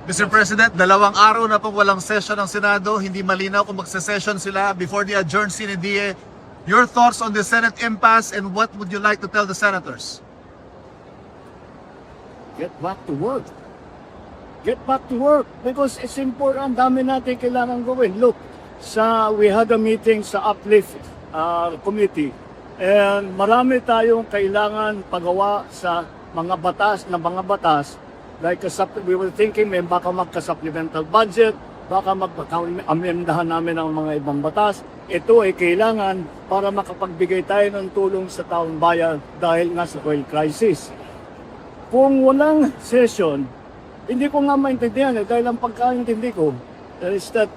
Mr. President, 2 araw na pong walang session ng Senado. Hindi malinaw kung magse-session sila before the adjourned CNDA. Your thoughts on the Senate impasse and what would you like to tell the senators? Get back to work. Get back to work because it's important. Dami natin kailangan gawin. Look, we had a meeting sa Uplift Committee and marami tayong kailangan pagawa sa mga batas. Like we were thinking may baka magka-supplemental budget, baka mag-amendahan namin ang mga ibang batas. Ito ay kailangan para makapagbigay tayo ng tulong sa taong bayan dahil nga sa oil crisis. Kung walang session, hindi ko nga maintindihan dahil ang pagkaintindi ko is that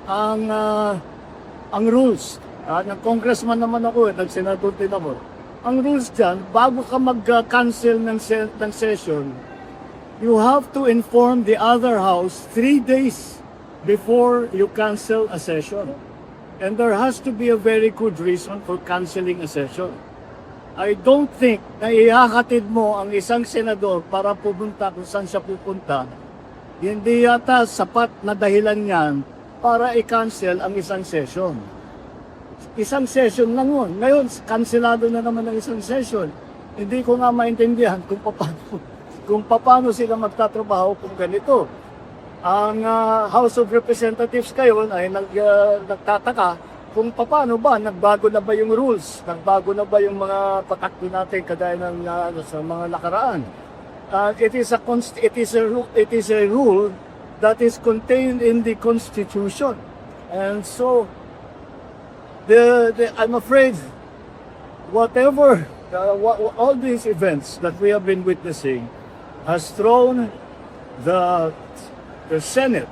ang rules, nag-congressman naman ako, nag-senator din ako. Ang rules dyan, bago ka mag-cancel ng session, you have to inform the other house 3 days before you cancel a session. And there has to be a very good reason for canceling a session. I don't think na ihahatid mo ang isang senador para pupunta kung saan siya pupunta. Hindi yata sapat na dahilan yan para i-cancel ang isang session. Isang session lang yun. Ngayon, kanselado na naman ang isang session. Hindi ko nga maintindihan kung paano sila magtatrabaho kung ganito. Ang House of Representatives kayo ay nagtataka kung paano ba, nagbago na ba yung rules, nagbago na ba yung mga patakbo natin kagaya ng sa mga nakaraan. It is a rule that is contained in the Constitution. And so, I'm afraid whatever all these events that we have been witnessing has thrown the Senate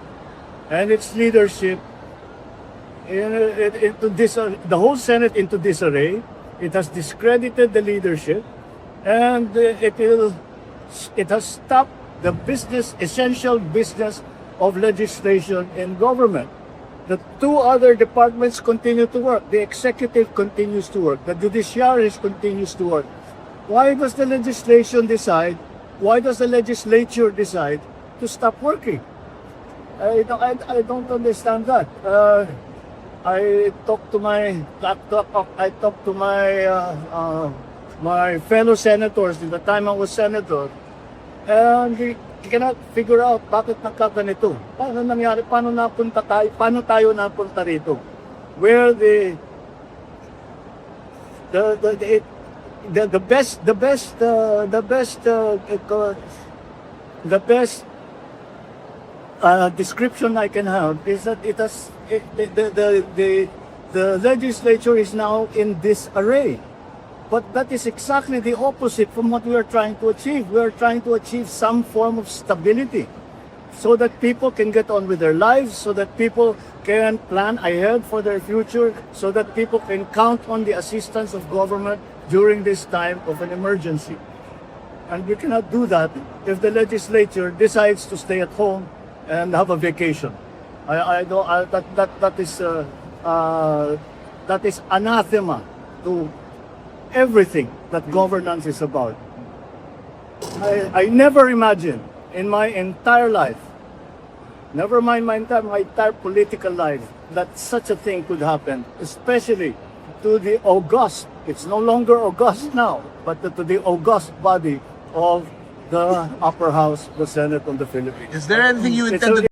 and its leadership into the whole Senate into disarray. It has discredited the leadership, and it has stopped the essential business of legislation in government. The 2 other departments continue to work. The executive continues to work. The judiciary continues to work. Why does the legislation decide? Why does the legislature decide to stop working? I don't understand that. I talked to my fellow senators in the time I was senator, and we cannot figure out bakit nagkaganito. Paano nangyari? Paano tayo napunta rito? Where the best description I can have is that the legislature is now in disarray. But that is exactly the opposite from what we are trying to achieve. We are trying to achieve some form of stability so that people can get on with their lives, so that people can plan ahead for their future, so that people can count on the assistance of government during this time of an emergency. And we cannot do that if the legislature decides to stay at home and have a vacation. That is anathema to everything that governance is about. I never imagined in my entire life, never mind my entire political life, that such a thing could happen, especially to the august, it's no longer august now, but to the august body of the upper house, the Senate of the Philippines. Is there anything you intend to